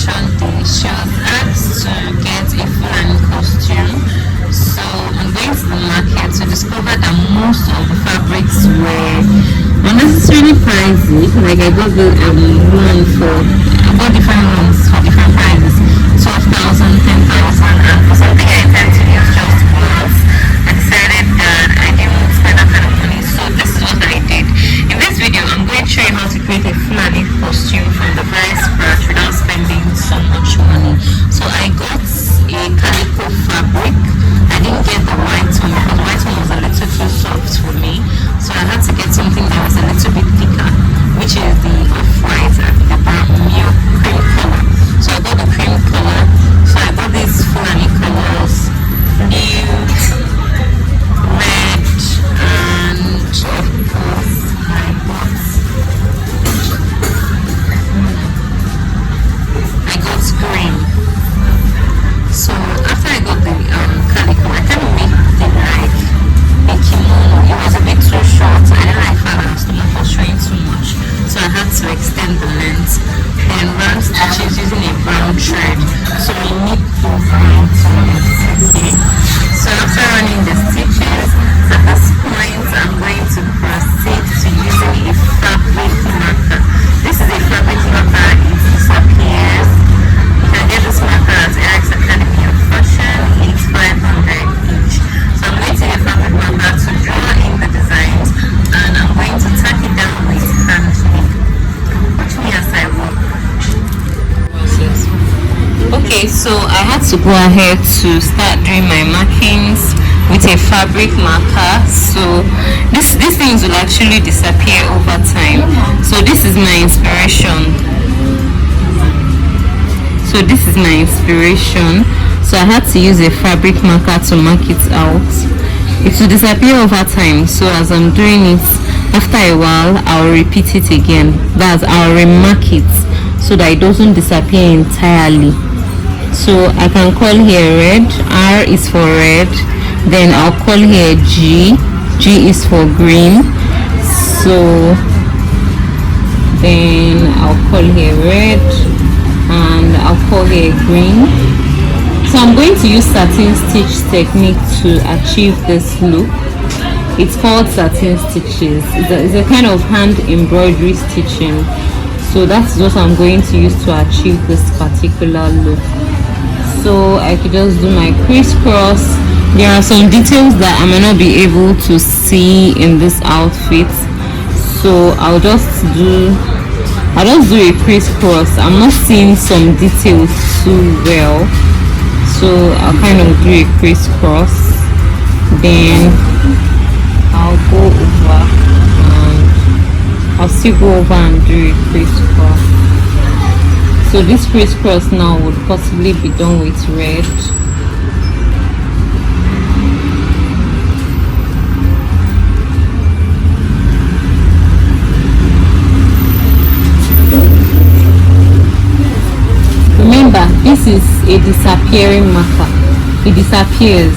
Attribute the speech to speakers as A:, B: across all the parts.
A: inspiration day. She was asked to get a Fulani costume. So I'm going to the market to discover that most of the fabrics were unnecessarily pricey. Like I got the one for I got different ones for different prices. 12,000, 10,000, and for something I intend to use just once, I decided that I didn't spend that kind of money. So this is what I did. In this video, I'm going to show you how to create a Fulani costume from the very scratch without spending so much money. So I got a calico fabric. I didn't get the white one because the white one was a little too soft for me. So I had to get something that was a little bit thicker, which is the off-white, the brown milk cream color. So I got the cream color. So I got these Fulani colors, nude, red, and of course I got green. So after I got the calico, I kind of made it like a kimono. It was a bit too short. I didn't like how my stomach was showing too much, so I had to extend the length and run stitches using a brown thread. So we need those brown threads. Okay. So after running the stitches, at this point I'm going to proceed to using a fabric marker. This is a fabric marker. It disappears. You can get this marker at Eric's Academy of Fashion. It's 500 each. So I'm going to use fabric marker to draw in the designs, and I'm going to tack it down with hand glue. Watch me as I work. Okay, so I had to go ahead to start doing my markings with a fabric marker. So these things will actually disappear over time. So this is my inspiration. So I had to use a fabric marker to mark it out. It will disappear over time. So as I'm doing it, after a while I'll repeat it again. That's, I'll remark it so that it doesn't disappear entirely. So I can call here red. R is for red. Then I'll call here G. G is for green. So then I'll call here red, and I'll call here green. So I'm going to use satin stitch technique to achieve this look. It's called satin stitches. It's a kind of hand embroidery stitching. So that's what I'm going to use to achieve this particular look. So I could just do my crisscross. There are some details that I may not be able to see in this outfit, so I'll just do a crisscross. I'm not seeing some details too well, so I'll kind of do a crisscross. Then I'll go over, and I'll still go over and do a crisscross. So this crisscross now would possibly be done with red. Remember, this is a disappearing marker. It disappears.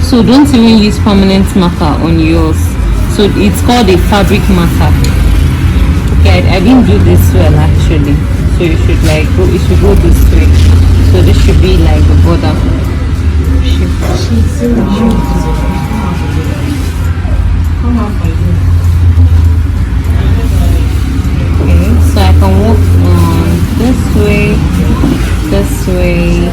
A: So don't even use permanent marker on yours. So it's called a fabric marker. Okay, I didn't do this well actually. So you should go this way. So this should be like the border. Okay, so I can walk on this way, this way,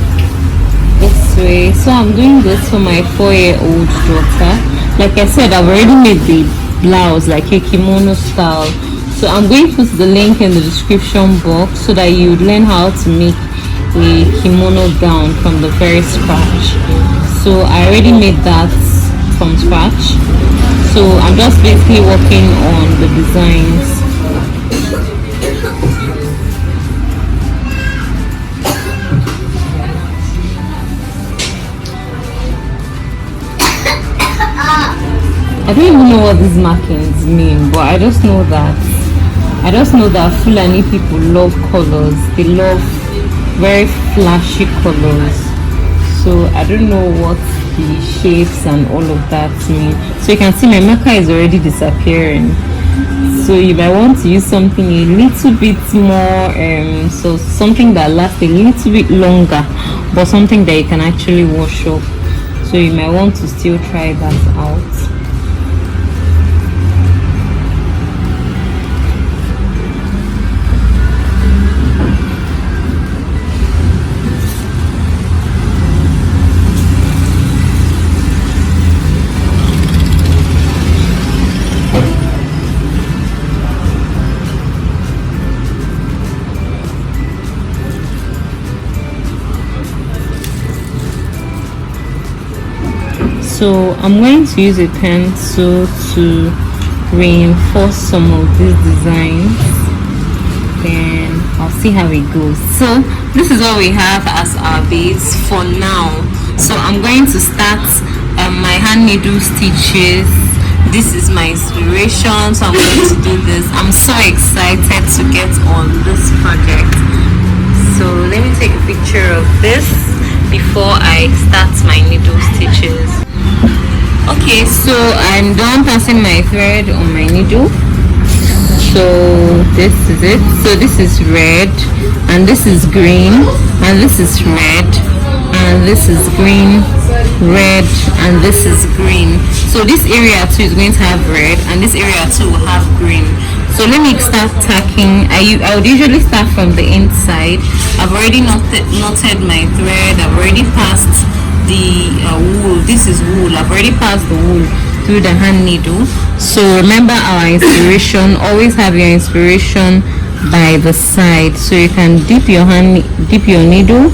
A: this way. So I'm doing this for my 4-year-old daughter. Like I said, I've already made the blouse like a kimono style. So I'm going to put the link in the description box so that you learn how to make a kimono gown from the very scratch. So I already made that from scratch. So I'm just basically working on the designs. I don't even know what these markings mean, but I just know that Fulani people love colors. They love very flashy colors. So I don't know what the shapes and all of that mean. So you can see my marker is already disappearing. so you might want to use something a little bit more so something that lasts a little bit longer, but something that you can actually wash off. So you might want to still try that out. So I'm going to use a pencil to reinforce some of these designs, then I'll see how it goes. So this is what we have as our base for now. So I'm going to start my hand needle stitches. This is my inspiration, so I'm going to do this. I'm so excited to get on this project. So let me take a picture of this before I start my needle stitches. Okay, so I'm done passing my thread on my needle. So this is it. So this is red, and this is green, and this is red, and this is green, red, and this is green. So this area too is going to have red, and this area too will have green. So let me start tacking. I would usually start from the inside. I've already knotted my thread. I've already passed the wool. This is wool. I've already passed the wool through the hand needle. So remember our inspiration. Always have your inspiration by the side, so you can dip your needle.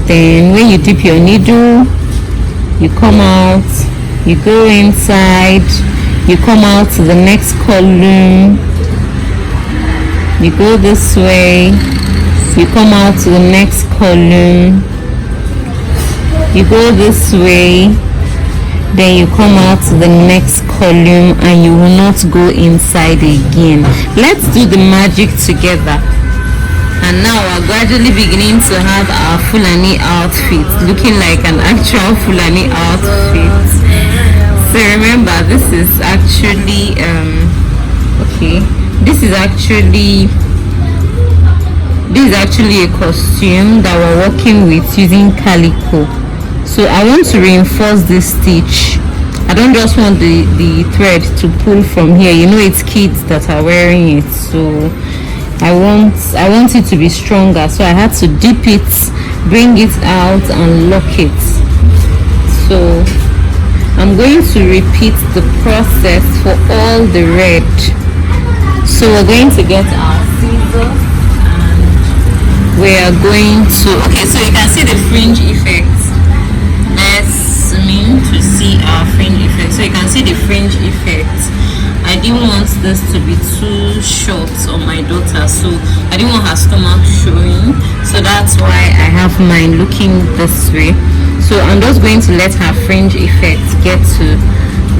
A: Then when you dip your needle, you come out, you go inside, you come out to the next column, you go this way, you come out to the next column, you go this way, then you come out to the next column, and you will not go inside again. Let's do the magic together. And now we're gradually beginning to have our Fulani outfit, looking like an actual Fulani outfit. So remember, this is actually this is actually a costume that we're working with using calico. So I want to reinforce this stitch. I don't just want the thread to pull from here. You know, it's kids that are wearing it, so I want it to be stronger. So I had to dip it, bring it out, and lock it. So I'm going to repeat the process for all the red. So we're going to get our scissors, and we are going to, okay, so you can see the fringe effect. Let's mean to see our fringe effect. So you can see the fringe effect. I didn't want this to be too short on my daughter, so I didn't want her stomach showing, so that's why I have mine looking this way. So I'm just going to let her fringe effect get to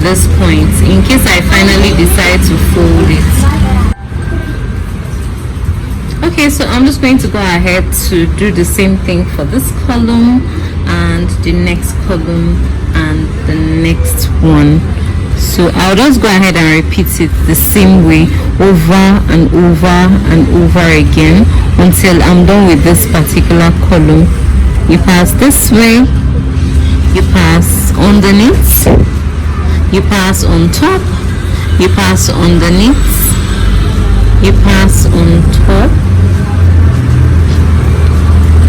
A: this point in case I finally decide to fold it. Okay, so I'm just going to go ahead to do the same thing for this column and the next column and the next one. So I'll just go ahead and repeat it the same way over and over and over again until I'm done with this particular column. You pass this way, you pass underneath, you pass on top, you pass underneath, you pass on top,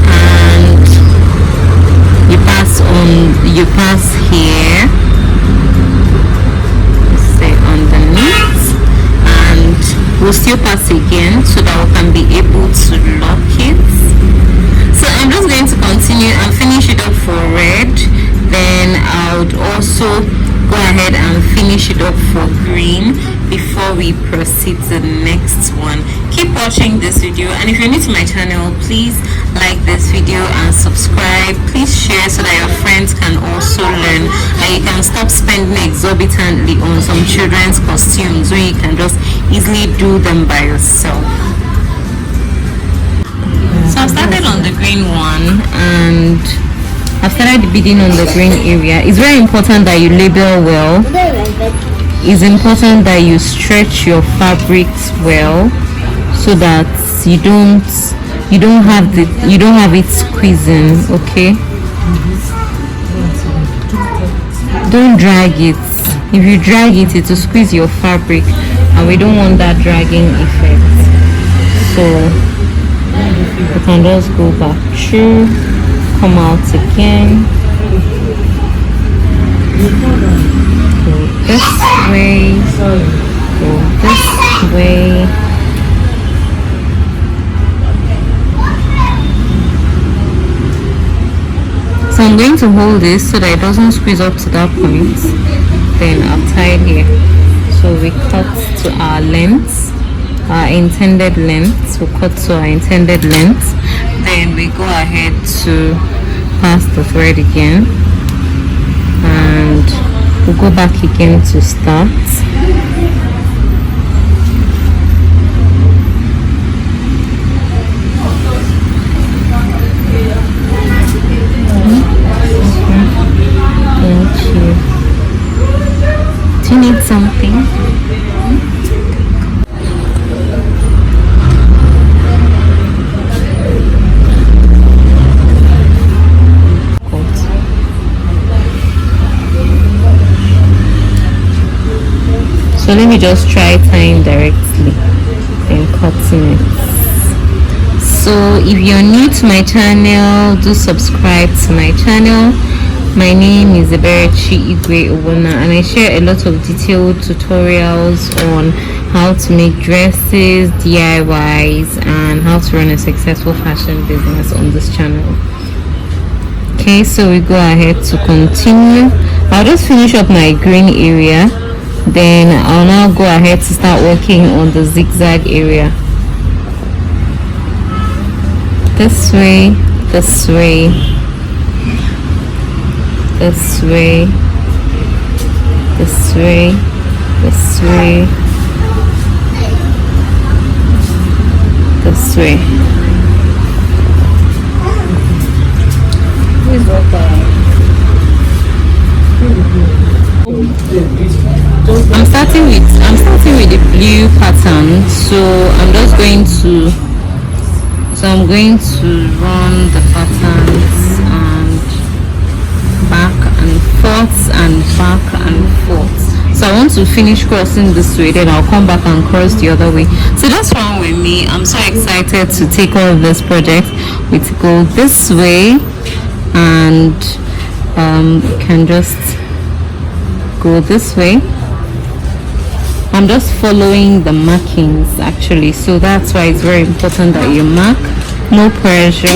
A: and you pass here, say underneath, and we'll still pass again so that we can be able to lock it. So I'm just going to continue and finish it up for red. Then I would also go ahead and finish it up for green before we proceed to the next one. Keep watching this video, and if you're new to my channel, please like this video and subscribe. Please share so that your friends can also learn, and you can stop spending exorbitantly on some children's costumes when you can just easily do them by yourself. So I've started on the green one, and I've started beading on the green area. It's very important that you label well. it's important that you stretch your fabrics well, so that you don't have it squeezing. Okay, don't drag it. If you drag it, it will squeeze your fabric, and we don't want that dragging effect. So you can just go back through, come out again, go this way, go this way. So I'm going to hold this so that it doesn't squeeze up to that point. Then I'll tie it here. So we cut to our length, our intended length. We'll cut to our intended length. Then we go ahead to pass the thread again, and we'll go back again to start. Do you need something? So let me just try tying directly, then cutting it. So if you're new to my channel, do subscribe to my channel. My name is Embroidery and I share a lot of detailed tutorials on how to make dresses, DIYs, and how to run a successful fashion business on this channel. Okay, so we go ahead to continue. I'll just finish up my green area, then I'll now go ahead to start working on the zigzag area. This way, this way, this way, this way, this way, this way. I'm starting with the blue pattern, so I'm going to run the patterns and back and forth and back and forth. So I want to finish crossing this way, then I'll come back and cross the other way. So that's fine with me. I'm so excited to take all of this project. We go this way, and can just go this way. I'm just following the markings actually, so that's why it's very important that you mark. No pressure.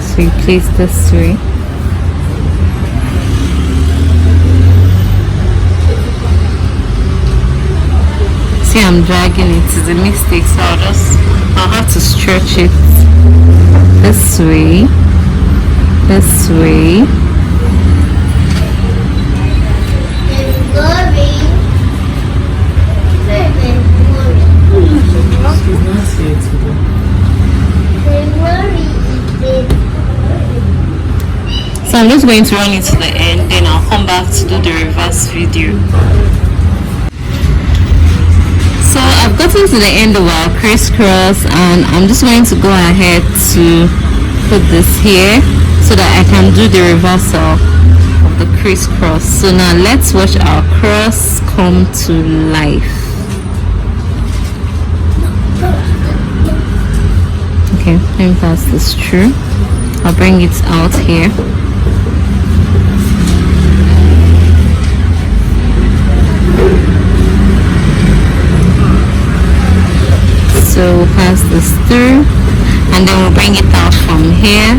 A: So you place this way. See, I'm dragging it. It's a mistake, so I'll have to stretch it this way, this way. So I'm just going to run it to the end, then I'll come back to do the reverse video. So I've gotten to the end of our crisscross, and I'm just going to go ahead to put this here so that I can do the reversal of the crisscross. So now let's watch our cross come to life. Okay, let me pass this through. I'll bring it out here. So we'll pass this through, and then we'll bring it out from here.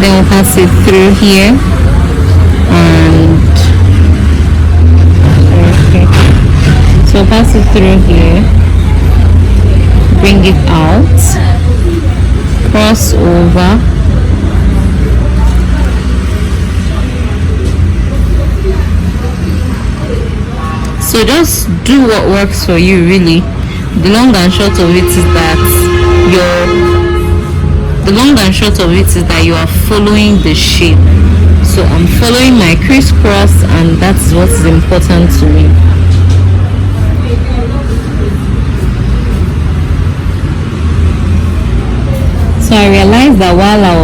A: Then we'll pass it through here, and okay. So we'll pass it through here, bring it out, cross over, So just do what works for you, really. The long and short of it is that you are following the shape. So I'm following my crisscross, and that's what is important to me. So I realized that while I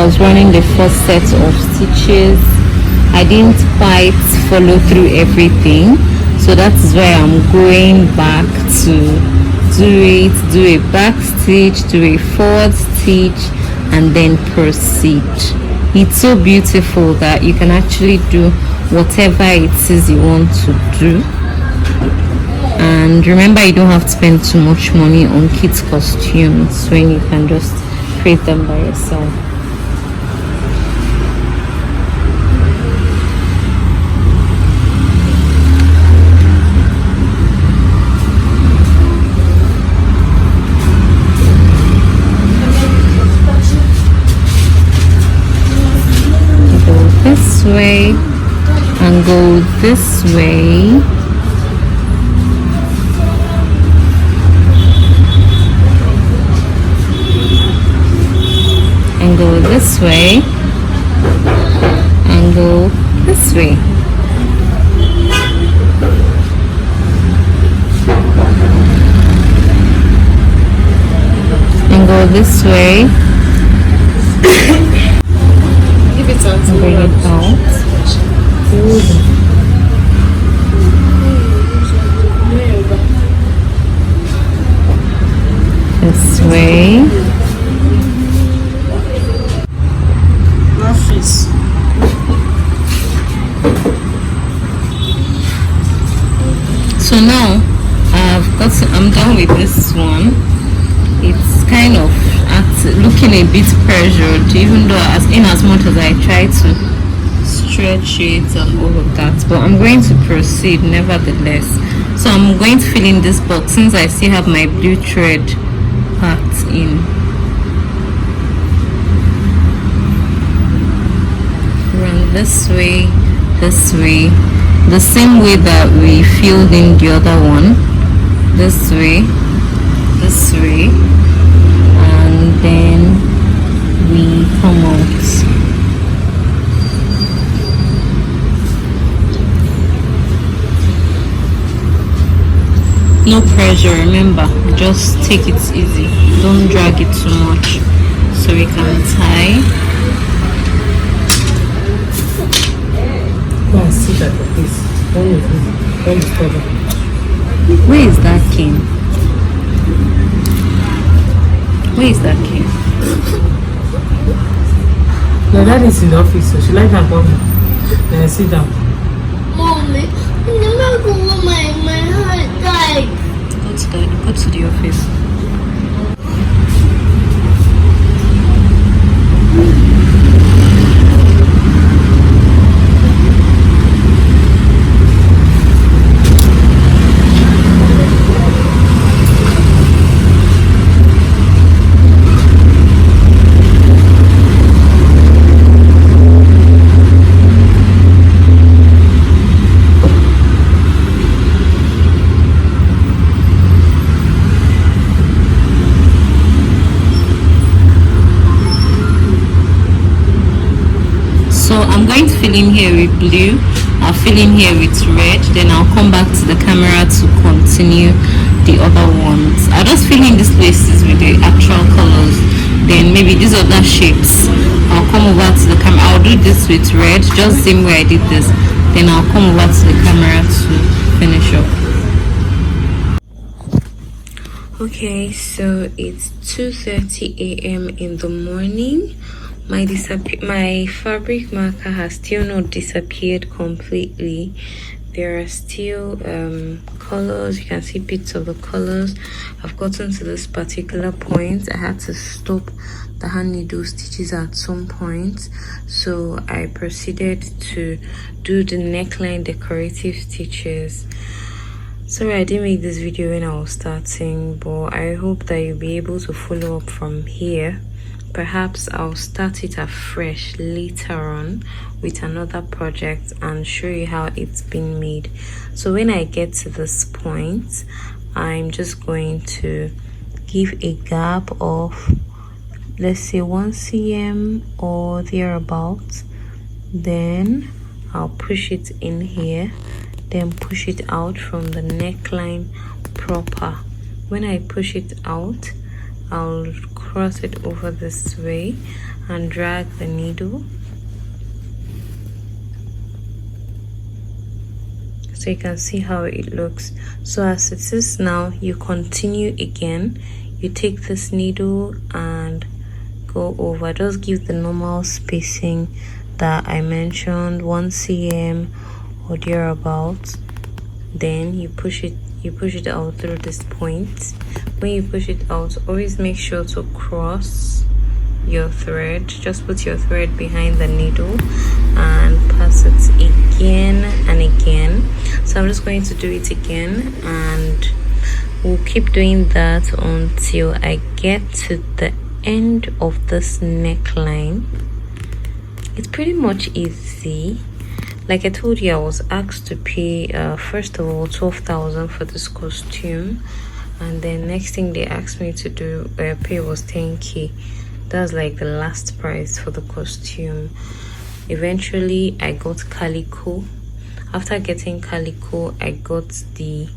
A: was running the first set of stitches, I didn't quite follow through everything. So that is why I'm going back to do a back stitch, do a forward stitch, and then proceed. It's so beautiful that you can actually do whatever it is you want to do. And remember, you don't have to spend too much money on kids' costumes when you can just create them by yourself. Go this way and go this way. And go this way and go this way. And go this way.
B: Give it out.
A: And bring it out. This way. So now I'm done with this one. It's kind of looking a bit pressured, even though as much as I try to stretch it and all of that, but I'm going to proceed nevertheless. So I'm going to fill in this box since I still have my blue thread packed in. Run this way, the same way that we filled in the other one. This way, and then we come out. No pressure, remember, just take it easy, don't drag it too much. So we can tie.
B: Sit at the place.
A: Where is that king? Where is that king?
B: No, that is in the office, so she like her come. Then sit down.
C: Mommy, my heart died.
A: Go to the office. So I'm going to fill in here with blue, I'll fill in here with red, then I'll come back to the camera to continue the other ones. I'll just fill in these places with the actual colors, then maybe these other shapes I'll come over to the camera. I'll do this with red, just the same way I did this, then I'll come over to the camera to finish up. Okay, so it's 2:30 a.m. in the morning. My fabric marker has still not disappeared completely. There are still colors. You can see bits of the colors. I've gotten to this particular point. I had to stop the hand needle stitches at some point, so I proceeded to do the neckline decorative stitches. Sorry I didn't make this video when I was starting, but I hope that you'll be able to follow up from here perhaps I'll start it afresh later on with another project and show you how it's been made. So when I get to this point, I'm just going to give a gap of, let's say, 1 cm or thereabouts. Then I'll push it in here, then push it out from the neckline proper. When I push it out, I'll cross it over this way and drag the needle. So you can see how it looks. So as it is now, you continue again. You take this needle and go over. Just give the normal spacing that I mentioned, 1 cm or thereabouts. Then you push it out through this point. When you push it out, always make sure to cross your thread. Just put your thread behind the needle and pass it again and again. So I'm just going to do it again, and we'll keep doing that until I get to the end of this neckline. It's pretty much easy. Like I told you, I was asked to pay first of all 12,000 for this costume, and then next thing they asked me to do pay was 10k. That's like the last price for the costume. Eventually I got calico. After getting calico, I got the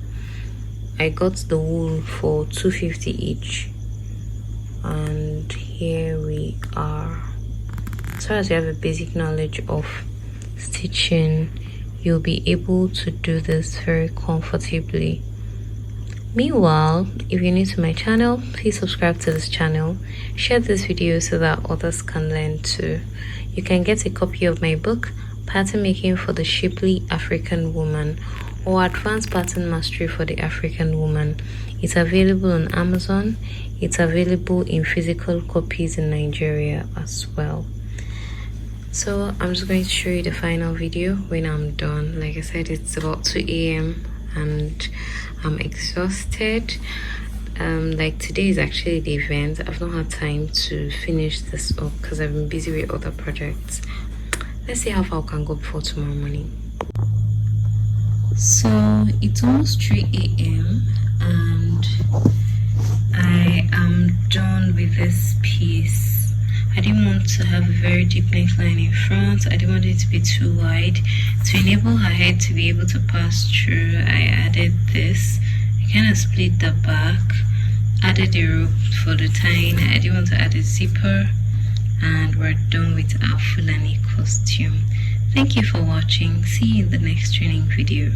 A: wool for 250 each, and here we are. As far as you have a basic knowledge of stitching, you'll be able to do this very comfortably. Meanwhile, if you're new to my channel, please subscribe to this channel, share this video so that others can learn too. You can get a copy of my book, Pattern Making for the Shapely African Woman, or Advanced Pattern Mastery for the African Woman. It's available on Amazon. It's available in physical copies in Nigeria as well. So I'm just going to show you the final video when I'm done. Like I said, it's about 2 a.m. and I'm exhausted. Like today is actually the event. I've not had time to finish this up because I've been busy with other projects. Let's see how far I can go before tomorrow morning. So it's almost 3 a.m. and I am done with this piece. I didn't want to have a very deep neckline in front. I didn't want it to be too wide. To enable her head to be able to pass through, I added this. I kind of split the back, added a rope for the tying. I didn't want to add a zipper, and we're done with our Fulani costume. Thank you for watching. See you in the next training video.